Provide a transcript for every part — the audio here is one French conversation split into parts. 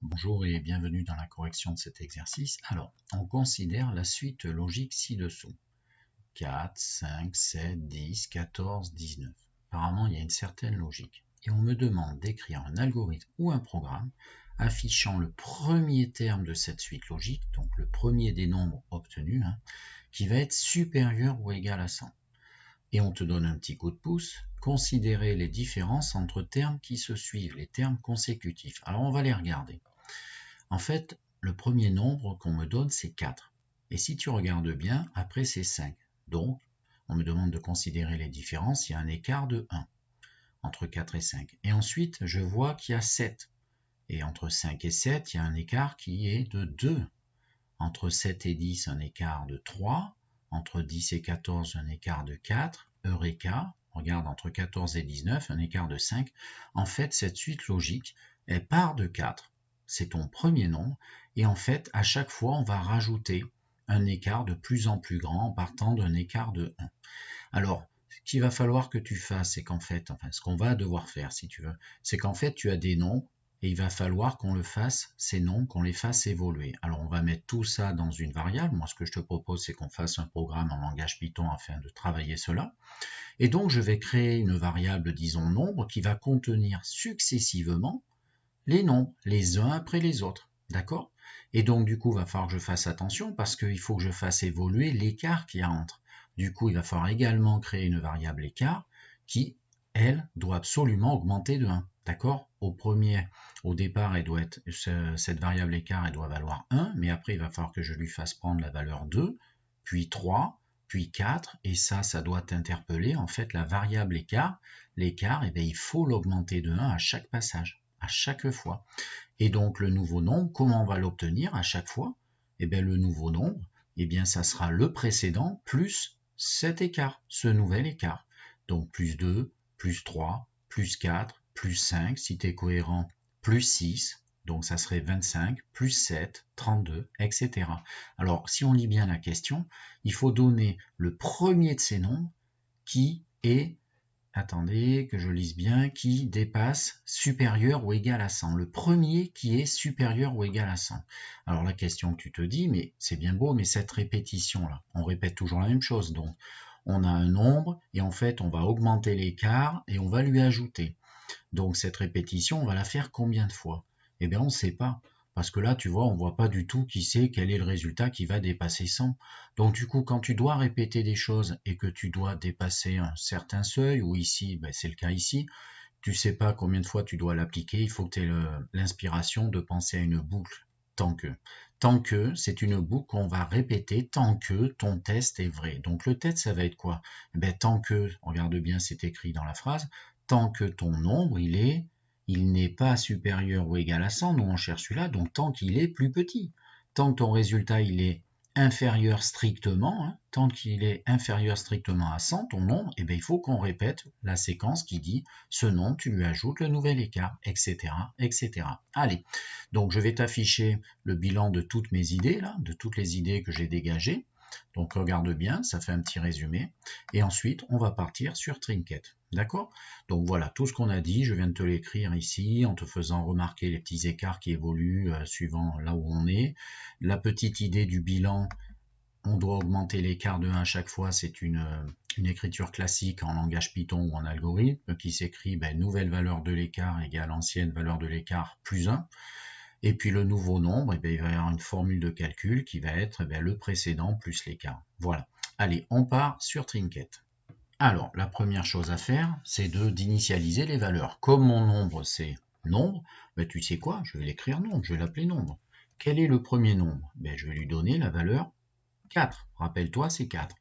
Bonjour et bienvenue dans la correction de cet exercice. Alors, on considère la suite logique ci-dessous. 4, 5, 7, 10, 14, 19. Apparemment, il y a une certaine logique. Et on me demande d'écrire un algorithme ou un programme affichant le premier terme de cette suite logique, donc le premier des nombres obtenus, qui va être supérieur ou égal à 100. Et on te donne un petit coup de pouce, considérer les différences entre termes qui se suivent, les termes consécutifs. Alors on va les regarder. En fait, le premier nombre qu'on me donne, c'est 4. Et si tu regardes bien, après c'est 5. Donc, on me demande de considérer les différences, il y a un écart de 1 entre 4 et 5. Et ensuite, je vois qu'il y a 7. Et entre 5 et 7, il y a un écart qui est de 2. Entre 7 et 10, un écart de 3. Entre 10 et 14, un écart de 4. Eureka, regarde, entre 14 et 19, un écart de 5. En fait, cette suite logique, elle part de 4. C'est ton premier nombre. Et en fait, à chaque fois, on va rajouter un écart de plus en plus grand en partant d'un écart de 1. Alors, ce qu'il va falloir que tu fasses, c'est qu'en fait, ce qu'on va devoir faire, si tu veux, c'est qu'en fait, tu as des nombres et il va falloir qu'on le fasse, ces nombres, qu'on les fasse évoluer. Alors, on va mettre tout ça dans une variable. Moi, ce que je te propose, c'est qu'on fasse un programme en langage Python afin de travailler cela. Et donc, je vais créer une variable, disons, nombre, qui va contenir successivement les nombres, les uns après les autres. D'accord? Et donc, du coup, il va falloir que je fasse attention parce qu'il faut que je fasse évoluer l'écart qu'il y a entre. Du coup, il va falloir également créer une variable écart qui, elle, doit absolument augmenter de 1. D'accord? Au départ, cette variable écart, elle doit valoir 1, mais après, il va falloir que je lui fasse prendre la valeur 2, puis 3, puis 4, et ça doit t'interpeller. En fait, la variable écart, l'écart, il faut l'augmenter de 1 à chaque passage, à chaque fois. Et donc, le nouveau nombre, comment on va l'obtenir à chaque fois? Le nouveau nombre, ça sera le précédent plus cet écart, ce nouvel écart. Donc, plus 2, plus 3, plus 4, plus 5, si tu es cohérent, plus 6, donc ça serait 25, plus 7, 32, etc. Alors, si on lit bien la question, il faut donner le premier de ces nombres qui est, attendez que je lise bien, qui dépasse supérieur ou égal à 100. Le premier qui est supérieur ou égal à 100. Alors la question que tu te dis, mais c'est bien beau, mais cette répétition-là, on répète toujours la même chose. Donc, on a un nombre et en fait, on va augmenter l'écart et on va lui ajouter. Donc, cette répétition, on va la faire combien de fois? Eh bien, on ne sait pas. Parce que là, tu vois, on ne voit pas du tout quel est le résultat qui va dépasser 100. Donc, du coup, quand tu dois répéter des choses et que tu dois dépasser un certain seuil, ou ici, c'est le cas ici, tu ne sais pas combien de fois tu dois l'appliquer, il faut que tu aies l'inspiration de penser à une boucle tant que. Tant que, c'est une boucle qu'on va répéter tant que ton test est vrai. Donc, le test, ça va être quoi? Tant que, regarde bien, c'est écrit dans la phrase, tant que ton nombre, il n'est pas supérieur ou égal à 100, nous on cherche celui-là, donc tant qu'il est plus petit. Tant que ton résultat il est inférieur strictement, tant qu'il est inférieur strictement à 100, ton nombre, il faut qu'on répète la séquence qui dit ce nombre, tu lui ajoutes le nouvel écart, etc., etc. Allez, donc je vais t'afficher le bilan de toutes mes idées, là, de toutes les idées que j'ai dégagées. Donc regarde bien, ça fait un petit résumé. Et ensuite, on va partir sur Trinket. D'accord? Donc voilà, tout ce qu'on a dit, je viens de te l'écrire ici, en te faisant remarquer les petits écarts qui évoluent suivant là où on est. La petite idée du bilan, on doit augmenter l'écart de 1 à chaque fois, c'est une écriture classique en langage Python ou en algorithme qui s'écrit nouvelle valeur de l'écart égale ancienne valeur de l'écart plus 1. Et puis le nouveau nombre, il va y avoir une formule de calcul qui va être le précédent plus l'écart. Voilà. Allez, on part sur Trinket. Alors, la première chose à faire, c'est d'initialiser les valeurs. Comme mon nombre, c'est nombre, tu sais quoi? Je vais l'écrire nombre, je vais l'appeler nombre. Quel est le premier nombre? Je vais lui donner la valeur 4. Rappelle-toi, c'est 4.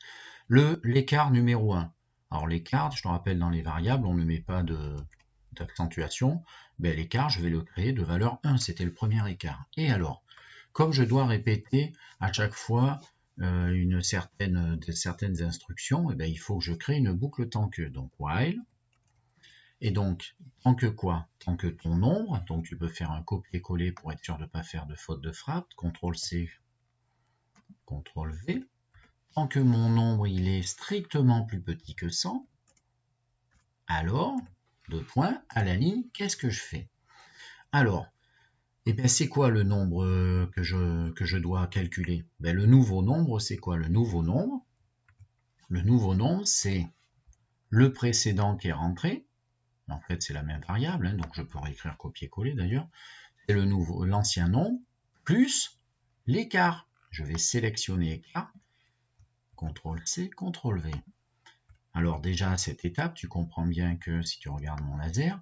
L'écart numéro 1. Alors l'écart, je te rappelle, dans les variables, on ne met pas d'accentuation. L'écart, je vais le créer de valeur 1. C'était le premier écart. Et alors, comme je dois répéter à chaque fois certaines instructions, il faut que je crée une boucle tant que. Donc while. Et donc, tant que quoi? Tant que ton nombre. Donc tu peux faire un copier-coller pour être sûr de ne pas faire de faute de frappe. CTRL-C, CTRL-V. Tant que mon nombre il est strictement plus petit que 100, alors, 2 points, à la ligne, qu'est-ce que je fais? Alors, Et bien, c'est quoi le nombre que je dois calculer? Ben, le nouveau nombre, c'est quoi? Le nouveau nombre, c'est le précédent qui est rentré. En fait, c'est la même variable, hein, donc je peux réécrire copier-coller d'ailleurs. C'est l'ancien nombre, plus l'écart. Je vais sélectionner écart, CTRL-C, CTRL-V. Alors déjà, à cette étape, tu comprends bien que si tu regardes mon laser,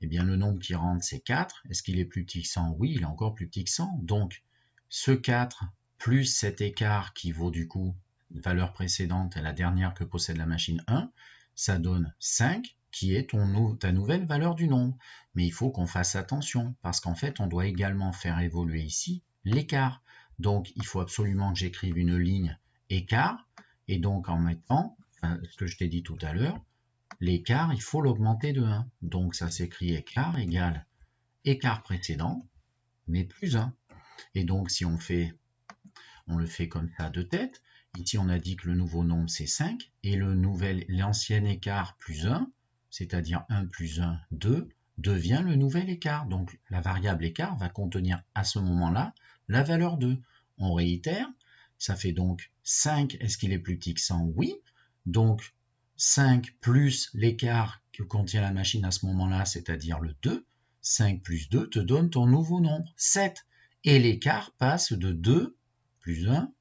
eh bien le nombre qui rentre, c'est 4. Est-ce qu'il est plus petit que 100? Oui, il est encore plus petit que 100. Donc, ce 4 plus cet écart qui vaut du coup valeur précédente et la dernière que possède la machine 1, ça donne 5, qui est ta nouvelle valeur du nombre. Mais il faut qu'on fasse attention, parce qu'en fait, on doit également faire évoluer ici l'écart. Donc, il faut absolument que j'écrive une ligne écart, et donc en mettant ce que je t'ai dit tout à l'heure, l'écart, il faut l'augmenter de 1. Donc ça s'écrit écart égale écart précédent, mais plus 1. Et donc si on le fait comme ça de tête, ici on a dit que le nouveau nombre c'est 5, et l'ancien écart plus 1, c'est-à-dire 1 plus 1, 2, devient le nouvel écart. Donc la variable écart va contenir à ce moment-là la valeur 2. On réitère, ça fait donc 5, est-ce qu'il est plus petit que 100? Oui. Donc 5 plus l'écart que contient la machine à ce moment-là, c'est-à-dire le 2, 5 plus 2 te donne ton nouveau nombre, 7. Et l'écart passe de 2 plus 1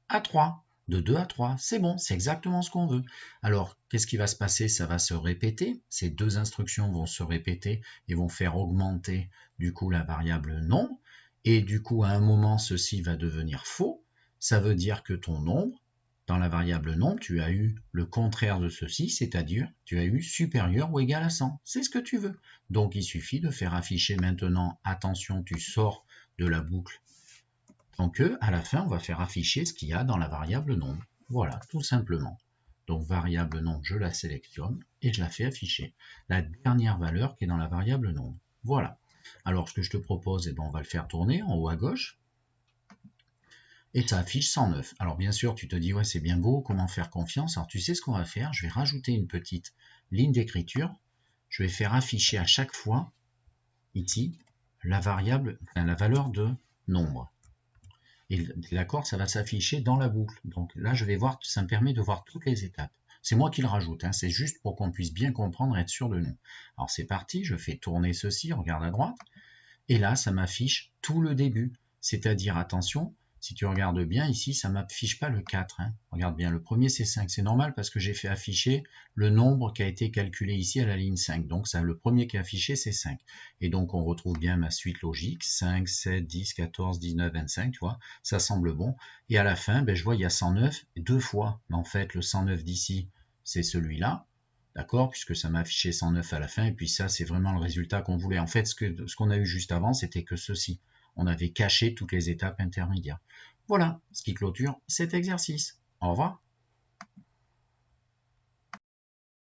à 3. De 2 à 3, c'est bon, c'est exactement ce qu'on veut. Alors, qu'est-ce qui va se passer? Ça va se répéter. Ces deux instructions vont se répéter et vont faire augmenter du coup la variable nombre. Et du coup, à un moment, ceci va devenir faux. Ça veut dire que ton nombre, dans la variable nombre, tu as eu le contraire de ceci, c'est-à-dire tu as eu supérieur ou égal à 100. C'est ce que tu veux. Donc, il suffit de faire afficher maintenant, attention, tu sors de la boucle. Donc, à la fin, on va faire afficher ce qu'il y a dans la variable nombre. Voilà, tout simplement. Donc, variable nombre, je la sélectionne et je la fais afficher. La dernière valeur qui est dans la variable nombre. Voilà. Alors, ce que je te propose, on va le faire tourner en haut à gauche. Et ça affiche 109. Alors bien sûr, tu te dis, ouais, c'est bien beau, comment faire confiance? Alors tu sais ce qu'on va faire, je vais rajouter une petite ligne d'écriture. Je vais faire afficher à chaque fois, ici, la valeur de nombre. Et l'accord, ça va s'afficher dans la boucle. Donc là, je vais voir, ça me permet de voir toutes les étapes. C'est moi qui le rajoute, hein, c'est juste pour qu'on puisse bien comprendre et être sûr de nous. Alors c'est parti, je fais tourner ceci, regarde à droite. Et là, ça m'affiche tout le début. C'est-à-dire, attention, si tu regardes bien ici, ça ne m'affiche pas le 4. Hein. Regarde bien, le premier c'est 5. C'est normal parce que j'ai fait afficher le nombre qui a été calculé ici à la ligne 5. Donc ça, le premier qui est affiché, c'est 5. Et donc on retrouve bien ma suite logique. 5, 7, 10, 14, 19, 25, tu vois. Ça semble bon. Et à la fin, je vois il y a 109 deux fois. Mais en fait, le 109 d'ici, c'est celui-là. D'accord, puisque ça m'a affiché 109 à la fin, et puis ça, c'est vraiment le résultat qu'on voulait. En fait, ce qu'on a eu juste avant, c'était que ceci. On avait caché toutes les étapes intermédiaires. Voilà ce qui clôture cet exercice. Au revoir.